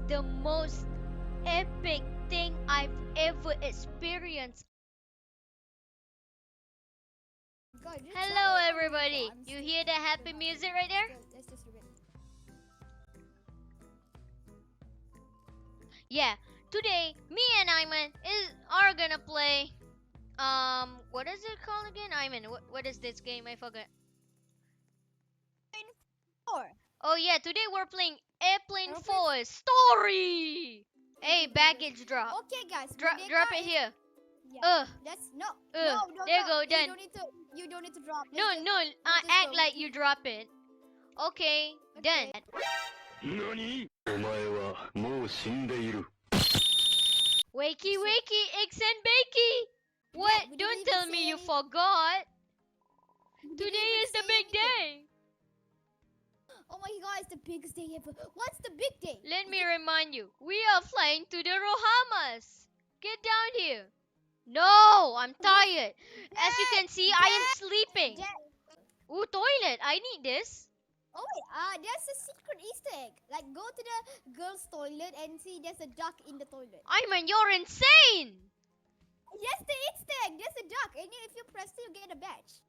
the most epic thing I've ever experienced. God, you Hello, tell me how everybody. I'm You still- hear the happy music right there? Let's just read it. Yeah. Today, me and Iman are gonna play. What is it called again? Iman, what is this game? I forgot. Four. Oh yeah, today we're playing Airplane Airplane 4 Story. Hey, baggage drop. Okay, guys. Drop Mordecai it is- here. Yeah. Let's no. No, no, There you no. go, You done. don't need to. You don't need to drop. No, Let's just- no, let's just act go. like you drop it. Okay, done. 何お前はもう死んでいる。 Wakey, wakey, eggs and bakey. What? we didn't Don't even tell say me you any- forgot. We didn't Today even is the say big anything. day. Oh my God, it's the biggest day ever. What's the big day? Let me remind you, we are flying to the Rohamas. Get down here. No, I'm tired. As you can see, I am sleeping. Dad. Ooh, toilet. I need this. Oh wait, there's a secret Easter egg. Like, go to the girls' toilet and see there's a duck in the toilet. Iman, you're insane. Yes, the Easter egg. There's a duck, and if you press it, you get a badge.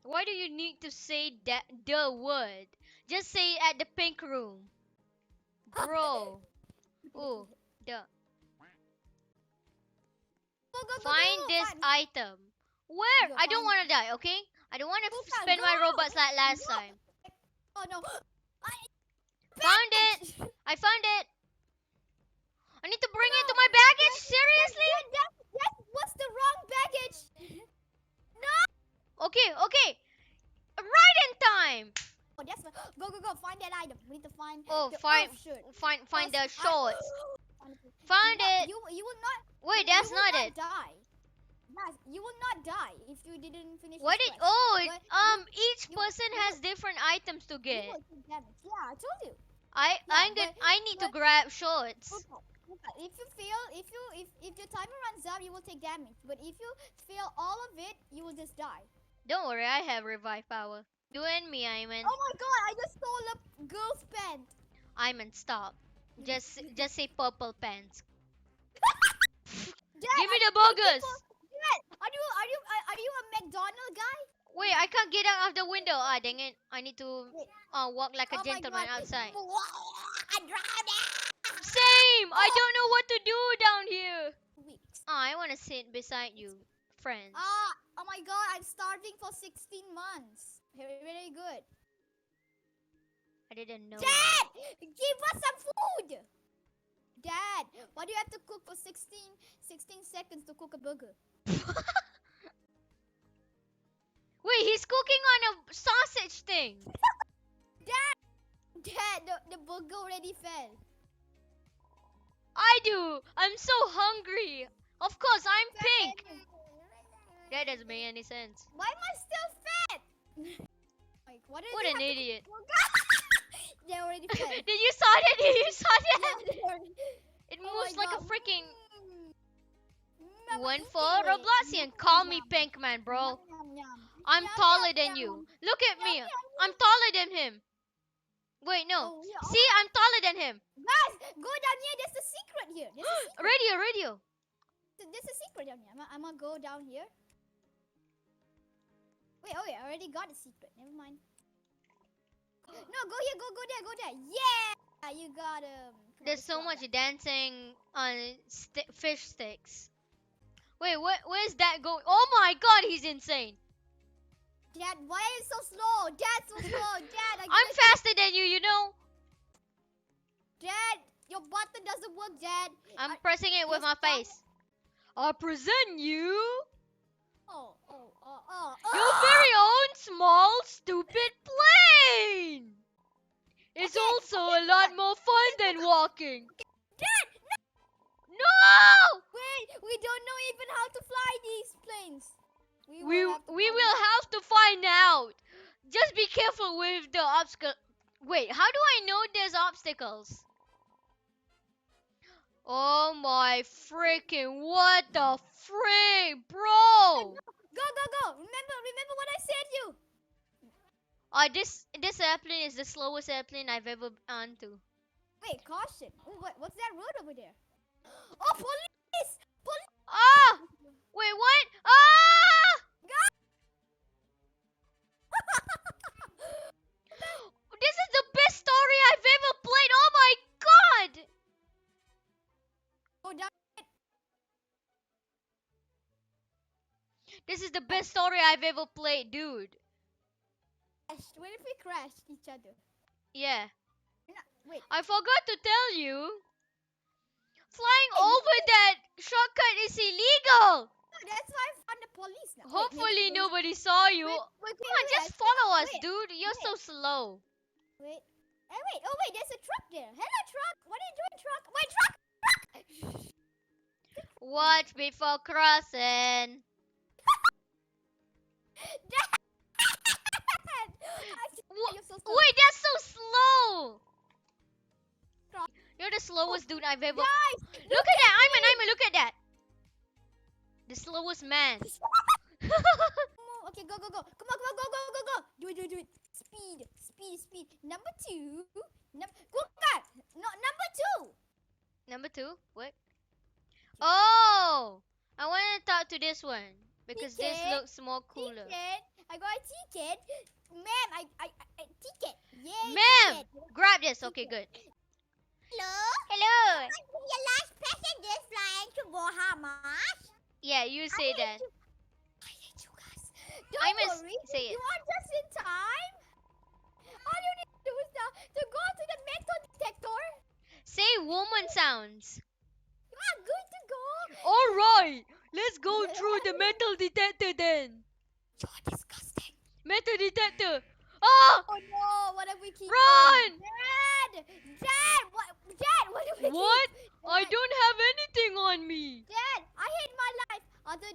Why do you need to say that the word? Just say it at the pink room. Bro. Ooh, the. Go, go, go, Find go, this find- item. Where? Go, I don't find- want to die, okay? I don't want to Go, find- spend my go. robots like last Go. time. Oh no. Found it. I found it. I need to bring it to my baggage? Seriously? That was the wrong baggage. Okay, okay. Right in time. Oh, that's what. Go, go, go. Find that item. We need to find. Oh, the find elf shirt. find the Plus, shorts. I- Found No, it. You will not. Wait, you that's will not it. Die. Guys, you will not die if you didn't finish. What this did? quest. Oh, But each you- person you has different items to You get. will take damage. Yeah, I told you. I'm good. but- I need to but- grab shorts. Okay, if you fail, if your timer runs out, you will take damage. But if you fail all of it, you will just die. Don't worry, I have revive power. You and me, Iman. Oh my God! I just stole a girl's pant. Iman, stop. Just say purple pants. Dad, Give me the I- burgers. Dad, are you a McDonald guy? Wait, I can't get out of the window. Ah, dang it. I need to Wait. walk like a Oh my gentleman God. outside. I drowned. Same. I don't know what to do down here. Weeks. I want to sit beside you, friends. Oh my God! I'm starving for 16 months. Very, very good. I didn't know. Dad, give us some food. Dad, why do you have to cook for 16 seconds to cook a burger? Wait, he's cooking on a sausage thing. Dad, the burger already fell. I do. I'm so hungry. Of course, I'm pink. That doesn't make any sense. Why am I still fat? Like, what What an idiot. They already fell. Did you saw that? Did you saw that? Yeah, they already- It Oh moves my like a God. freaking Mm, one yum, for yum, Robloxian. yum, Call yum, me yum. pink man, bro. Yum, yum. I'm Yum, taller yum, than yum. you. Look at me. Yum, yum, I'm taller than him. Wait, no. Oh, yeah. See, I'm taller than him. Guys, go down here. There's a secret here. There's a secret. Radio. There's a secret down here. I'm gonna go down here. Wait, oh yeah, I already got a secret. Never mind. No, go here. Go there. Yeah, you got him. Come on, There's let's so go. much dancing on fish sticks. Wait, where's that going? Oh my god, he's insane. Dad, why are you so slow? Dad, so slow. Dad, I'm faster than you, you know? Dad, your button doesn't work, Dad. I'm pressing it with my Yes, face. I present you Oh. your very own small, stupid plane. It's Okay, also a lot more fun than walking. Dad, No! wait, we don't know even how to fly these planes. We have to we find will have to find out. Just be careful with the obstacle. Wait, how do I know there's obstacles? Oh my freaking, what the frick, bro? Go. Remember what I said you. This airplane is the slowest airplane I've ever gone to. Wait, caution. Oh, what's that road over there? Oh, police! Police! Ah! Wait, what? Ah! This is the best story I've ever played. Oh my god! Go down. This is the best story I've ever played, dude. What if we crashed each other? Yeah. Wait. I forgot to tell you. Flying Hey, over that shortcut is illegal. that's why I found the police now. Hopefully nobody saw you. Wait, Come on, just follow us, dude. You're wait. so slow. Wait. Hey, wait. Oh, wait. There's a truck there. Hello, truck. What are you doing, truck? Wait, truck. Watch before crossing. Dad! You're so slow. Wait, that's so slow. Cross. You're the slowest dude I've ever. Guys, Look at that, Ayman, look at that. The slowest man. Okay, go, go, go. Come on, go, go, go, go, go. Do it. Speed, speed, speed. Number 2. Kuka. No, number 2. Number 2? What? Oh! I want to talk to this one. Because this Ticket. looks more cooler. Ticket. I got a ticket. Ma'am, I ticket. Yay, Ma'am! ticket. Grab this. Okay, good. Hello? Hello! I'm your last passenger flying to Bahamas. Yeah, you say that. I hate you guys. Don't I must worry. say it. You are just in time. All you need to do is now to go to the metal detector. Say woman sounds. You are good to go. Alright! Let's go through the metal detector then. You're disgusting. Metal detector! Ah! Oh no, what have we keep Run! Dad! Dad! What do we What? keep? I don't have anything on me. Dad, I hate my life. Other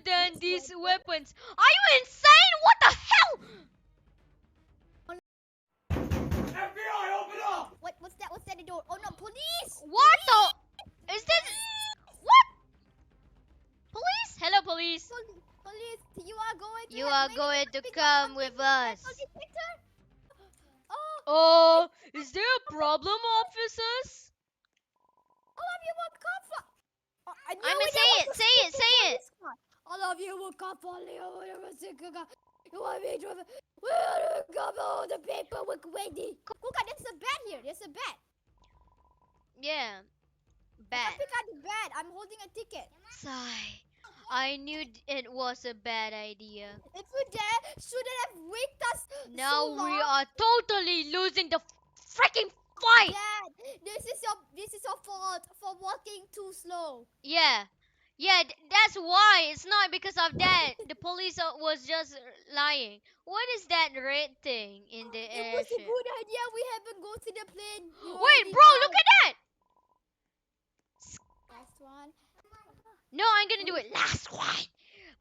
than this these weapon. weapons. Are you insane? What the hell? FBI, open up! What's that? What's that the door? Oh no, police! What the? Is this? What? Police? Hello, police. Police, you are going to You have are many going to people come on with the us. metal detector. Oh, Oh, is there a problem, officers? all of you will come for. Oh, I knew I mean, we say never it, could say speak it, to say it. police car. All of you will come for Leo. You want me to? We'll come all the paperwork ready. Kuka, there's a bat here. There's a bat. Yeah. I Bad. pick out the bat. I'm holding a ticket. Sigh. I knew it was a bad idea. If you dare, shouldn't have waked us Now so long. we are totally losing the freaking fight. Dad, this is your fault for walking too slow. Yeah. Yeah, that's why. It's not because of that. The police was just lying. What is that red thing in the It was a airship? good idea. We haven't go to the plane. Wait, bro, look at that. Last one. No, I'm gonna do it. Last one.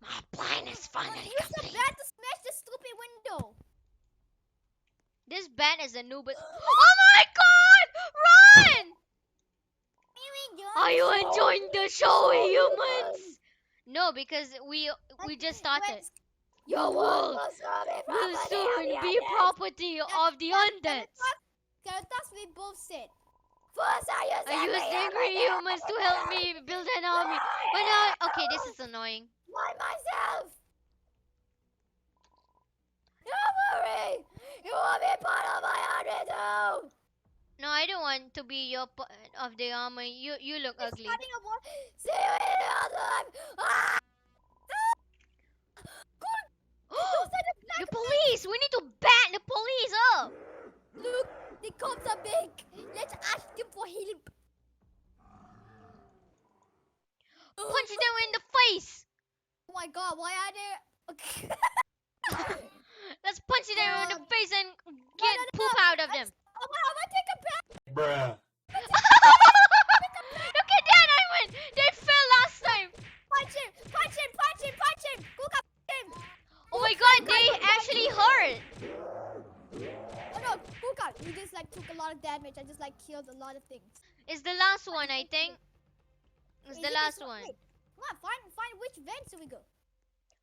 My plan is finally Use the complete. bat to smash the stupid window. This bat is a noob. Oh my god! Run! Are you enjoying the show, humans? No, because we just started. Your world will soon be property of the undead. Karatas, we both said. First, I used angry humans to help me build an army. But now, okay, this is annoying. By myself. Don't worry. You will be part of my army too. No, I don't want to be your part of the army. You look It's ugly. starting a war. See you in the other life. Ah! Those are the The black police! We need to bat the police up! Look, the cops are big. Let's ask them for help. Punch them in the face! Oh my god, why are they? Okay. Let's punch them in the face and get no, poop out of them. I'm gonna take a bath. Bruh. Look at that, I went! They fell last time! Punch him, punch him, punch him, punch him. Kuka, punch him. Oh my god, they actually hurt! Oh no, Kuka, you just like took a lot of damage. I just like killed a lot of things. It's the last one, I think. It's Wait, the is it last this one. Wait, come on, find which vent should we go?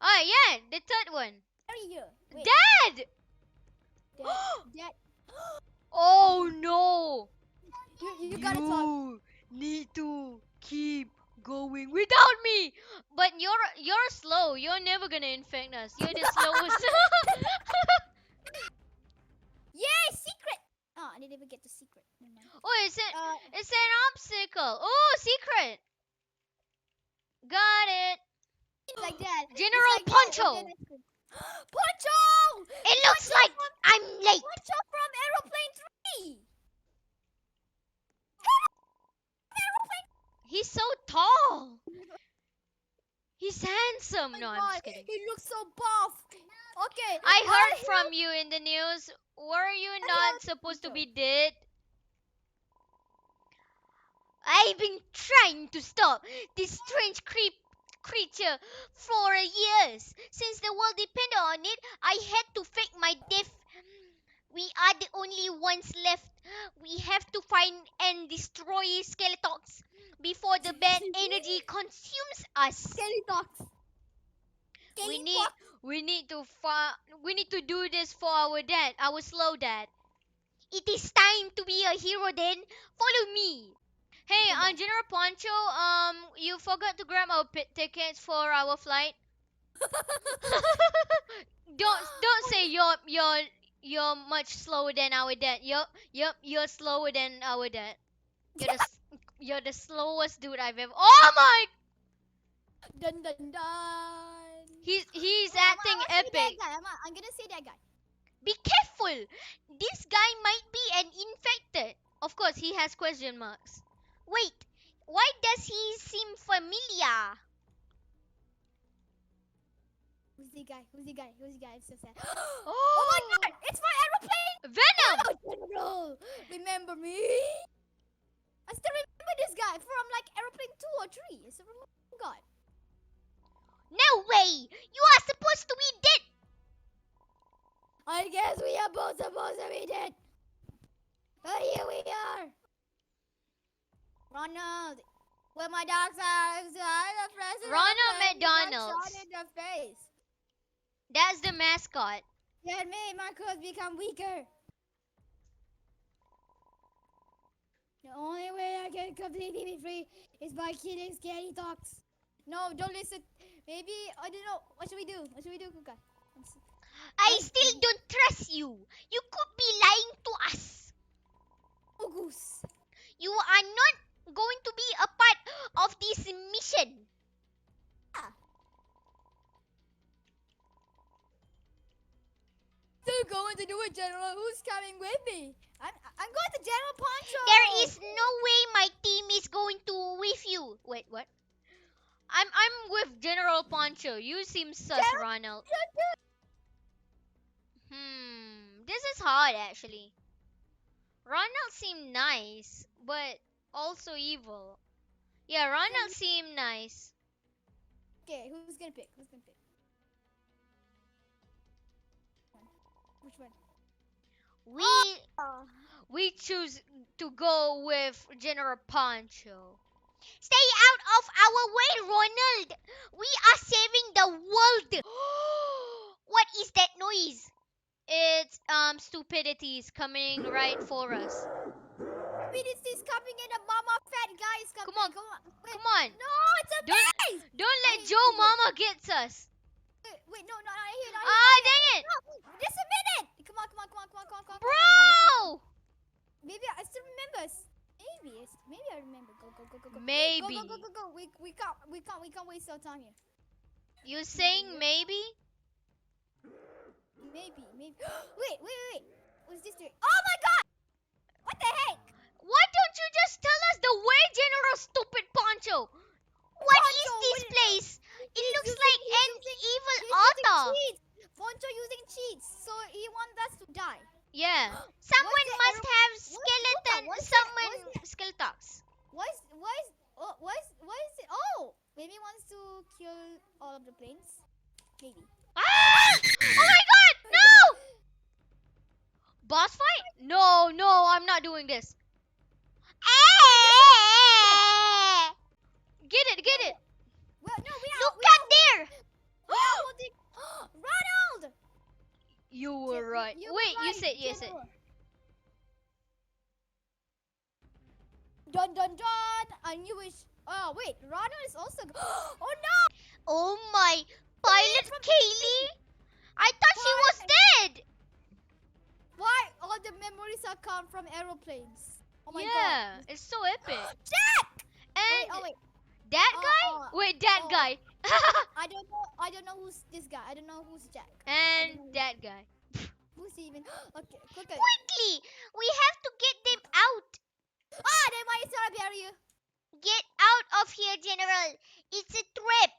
Oh yeah, the third one. Right here. Wait, Dad! Dad. Oh no! You got it, Fog. You need to keep going without me. But you're slow. You're never gonna infect us. You're the slowest. Yay, secret! Oh, I didn't even get the secret. Never mind. Oh, it's an Uh, it's an obstacle. Oh, secret. Got it. like that. It's General like that, and then Poncho. I scream. Poncho! It looks Poncho like from I'm late. Poncho from Aeroplane 3! He's so tall. He's Oh handsome. my No, I'm god, just kidding. he looks so buff. Okay, I I heard from you in the news. Were you not help supposed to Poncho. be dead? I've been trying to stop this strange creature for years. Since the world depended on it, I had to fake my death. We are the only ones left. We have to find and destroy Skeletox before the bad energy consumes us. Skelly talks. We Skelly need talks. we need to do this for our dad, our slow dad. It is time to be a hero then. Follow me. Hey, Okay, bye. General Poncho, you forgot to grab our tickets for our flight. Don't say you're much slower than our dad. You're slower than our dad. You're you're the slowest dude I've ever. Oh my! Dun dun dun. He's Okay, acting I'm gonna say that epic. guy. I'm gonna say that guy. Be careful. This guy might be an infected. Of course, he has question marks. Wait, why does he seem familiar? Who's the guy? Who's the guy? Who's the guy? I'm so sad. Oh my Oh, god! It's my aeroplane! Venom! Hello, General! Remember me? I still remember this guy from like aeroplane 2 or 3. I still remember. Oh god. No way! You are supposed to be dead! I guess we are both supposed to be dead. But here we are. Ronald, where my dark side, the president Ronald got McDonald's. shot in the face. That's the mascot. That made my clothes become weaker. The only way I can completely be free is by killing Scary Talks. No, don't listen. Maybe, I don't know. What should we do? What should we do, Kuka? I still don't trust you. You could be lying to us. Oh, goose. You are not going to be a part of this mission. Still going to do it, General. Who's coming with me? I'm going to General Poncho. There is no way my team is going to with you. Wait, what? I'm with General Poncho. You seem sus, Ronald. This is hard actually. Ronald seemed nice, but also evil. Yeah, Ronald seemed nice. Okay, who's gonna pick? Who's gonna pick? Which one? We Oh. we choose to go with General Poncho. Stay out of our way, Ronald. We are saving the world. What is that noise? It's stupidities coming right for us. Stupidity's coming in. A mama fat guy is coming. Come on. Come on. Wait. Come on. No, it's a Don't base. don't let Wait, Joe wait. Mama gets us. Wait, no, not here, not here. Ah, dang it. No, just a minute. Come on. Bro! Maybe I still remember. Maybe I remember. Go. Maybe. Go. We can't waste our time here. You saying maybe? Maybe. Wait. What's this doing? Oh my god! What the heck? Why don't you just tell us the way, General Stupid Poncho? What is Poncho, this place? It looks using- like he's an using- evil He's author. using cheats. Poncho using cheats, so he wants us to die. Yeah. Someone the must have what's skeleton. that? What's Summon that? Skeletox. Why is it? Oh, maybe he wants to kill all of the planes. Maybe. Ah! Oh my god! No! Boss fight? No, I'm not doing this. Get it. Well, no, Look at there. we are holding. Ronald! You were right. You were Wait, you right, said yes. General. Dun dun dun! I knew it. Oh wait, Ronald is also. Oh no! Oh my, Please Pilot from Kaylee! I thought she was Pilot. dead! Why all the memories are come from aeroplanes? Oh my god. Yeah, it's so epic. Jack! Oh And wait. that Oh guy? oh Wait, that oh. guy. I don't know. I don't know who's this guy. I don't know who's Jack. I don't And know that guy. who's he even. Okay, quicker. Quickly! We have to get them out! Ah, they might start a barrier. Get out of here, General! It's a trap!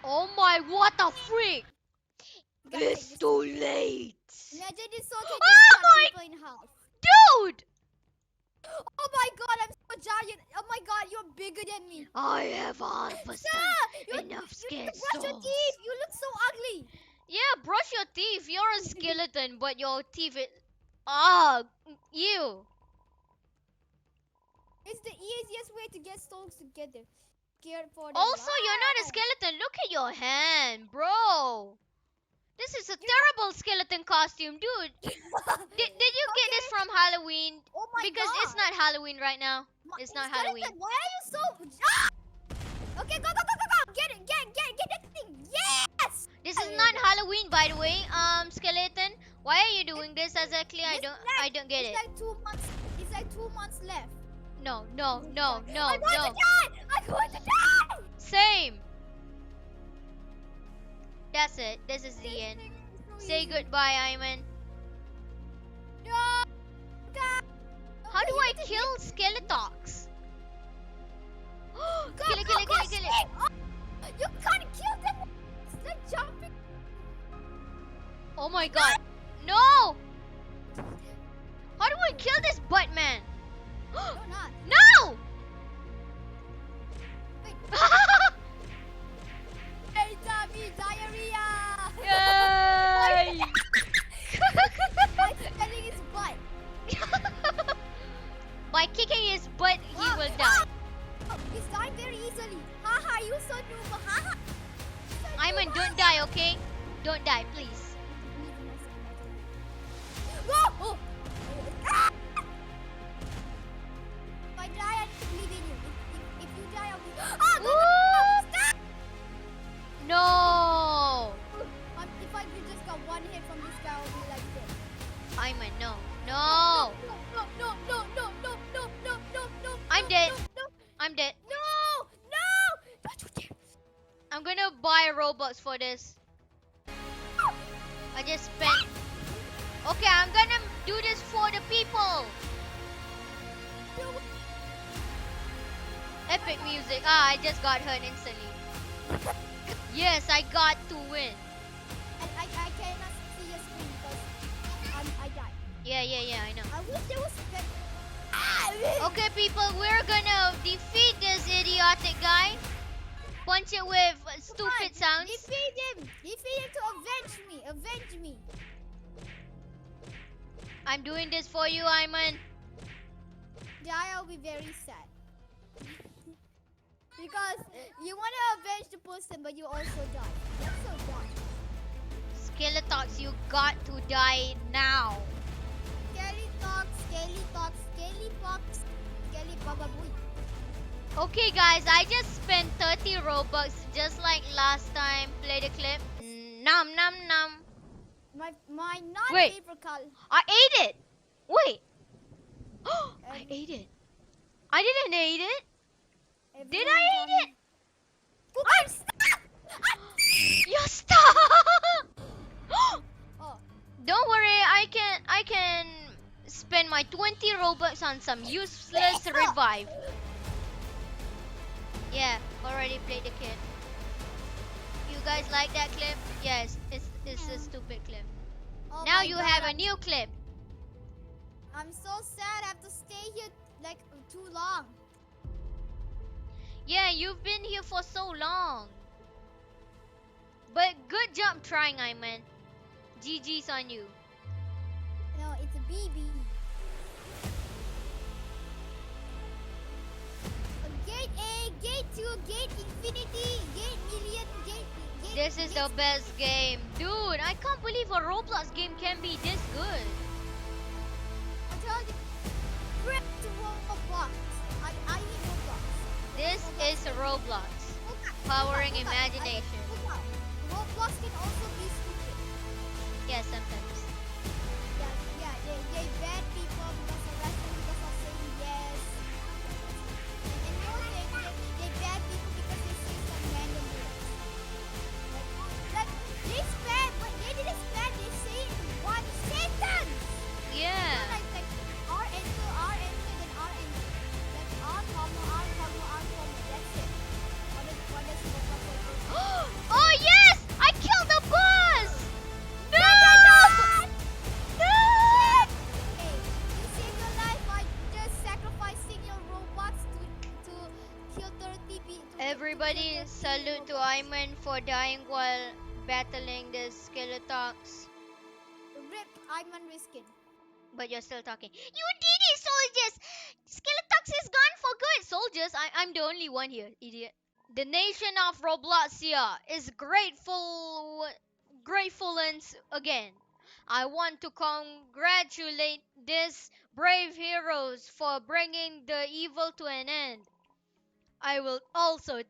Oh my, what the freak! You gotta take It's this. too late! Imagine this soldier just Oh cut my people in half. dude! Oh my god, I'm so giant. Oh my god, you're bigger than me. I have half a Sir, you enough need scared to brush your souls. teeth. You look so ugly. Yeah, brush your teeth. You're a skeleton, but your teeth is. Ah, you. It's the easiest way to get souls together. Scared for them. Also, you're not a Ah. skeleton. Look at your hand, bro. This is a terrible skeleton costume, dude. Did you get this from Halloween? Oh my Because god. it's not Halloween right now. My- It's not skeleton, Halloween. why are you so. Ah! Okay, go, go, go, go, go. Get it, get that thing. Yes. This is not Halloween, by the way. Skeleton, why are you doing this exactly? I don't get It's it. like 2 months. It's like 2 months left. No. I'm going to die. I'm going to die. Same. That's it. This is the This end. thing is so Say easy. goodbye, Ayman. No. God. How do Okay, I you get kill Skeletox? Go, Kill it, go, kill it, go, kill it, kill it. swing. Oh, you can't kill them. It's like jumping. Oh my god. No! How do I kill this butt man? No, not. No! Wait. Hey, Tommy, diarrhea. Yay! By spelling his butt. By kicking his butt, he Wow. will die. Oh, he's dying very easily. Haha, you so noob. Haha. Ayman, don't die, okay? Don't die, please. Whoa! Oh. Ah! If I die, I don't believe in you. If you die, I'll be. Ah, go, go, go, stop! No! If I could just got one hit from this guy, I'll be like this. Ayman, no. No! No, no, no, no, no, no, no, no, no, no. I'm no, dead. No, I'm dead. no, no! Don't you dare! I'm gonna buy Robux for this. I just spent. Okay, I'm gonna do this for the people. Epic music. Ah, I just got hurt instantly. Yes, I got to win. And I cannot see your screen because I died. Yeah, I know. I wish there was. Okay, people, we're gonna defeat this idiotic guy. Punch it with stupid sounds. Defeat him! Defeat him to avenge me! Avenge me! I'm doing this for you, Ayman. I'll be very sad. Because you want to avenge the person, but you also die. That's so dumb. Skeletox, you got to die now. Skelly talk, skelly talk, skelly box, skelly bababoy. Okay, guys, I just spent 30 Robux just like last time. Play the clip. Nom nom nom. My not Wait. favorite color. I ate it. Wait. I ate it. I didn't eat it. Did I eat it? I'm stuck! You stop. Oh, Don't worry, I can spend my 20 Robux on some useless revive. Yeah, already played the clip. You guys like that clip? Yes, it's a stupid clip. oh Now my you God, have a new clip. I'm so sad. I have to stay here like too long. Yeah, you've been here for so long. But good job trying, Ayman. GG's on you. No, it's a BB. Gate A, Gate 2, Gate Infinity, Gate Million, Gate. This is the best game. Dude, I can't believe a Roblox game can be this good. I told you. Press to walk Roblox. Kuka, Powering Kuka, imagination. Kuka. Roblox can also be stupid. Yeah, sometimes. Yeah, yeah, they ban people because of wrestling because of saying yes. And no, they ban people because they say some random words. Like they spam, but they didn't spam. They say it in one sentence. You know, Yeah. like R enter, R enter, then R enter. Like R comma, R comma, R comma. That's it. What does Roblox also? Oh yes! I killed the boss! No! No! Hey, you save your life by just sacrificing your Robux to kill 30 to kill Everybody 30 salute to Robux. Ayman for dying while battling the Skeletox. Rip, I'm unrisking. But you're still talking. You did it, soldiers! Skeletox is gone for good! Soldiers, I'm the only one here, idiot. The nation of Robloxia is gratefulance again. I want to congratulate these brave heroes for bringing the evil to an end. I will also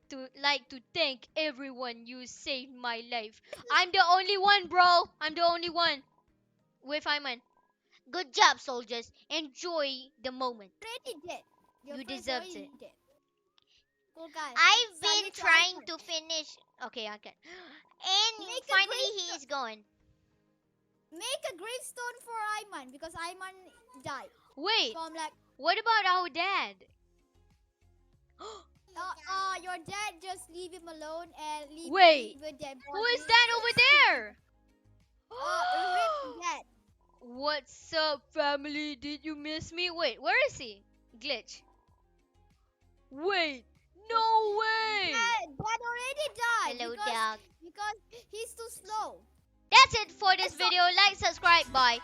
like to thank everyone you saved my life. I'm the only one, bro. I'm the only one. With Iman. Good job, soldiers. Enjoy the moment. Already dead. Your You friend's deserved it. already dead. Cool guys. I've been Salute to trying Ivan. to finish. Okay, okay. And Make a finally, he gravestone. is gone. Make a gravestone for Iman because Iman died. Wait, From like, what about our dad? your dad just leave him alone and Wait, leave a dead who body. is that over there? Rip dad. What's up, family? Did you miss me? Wait, where is he? Glitch. Wait, no way! Dad already died Hello, dog. because he's too slow. That's it for this It's so video. Like, subscribe, bye.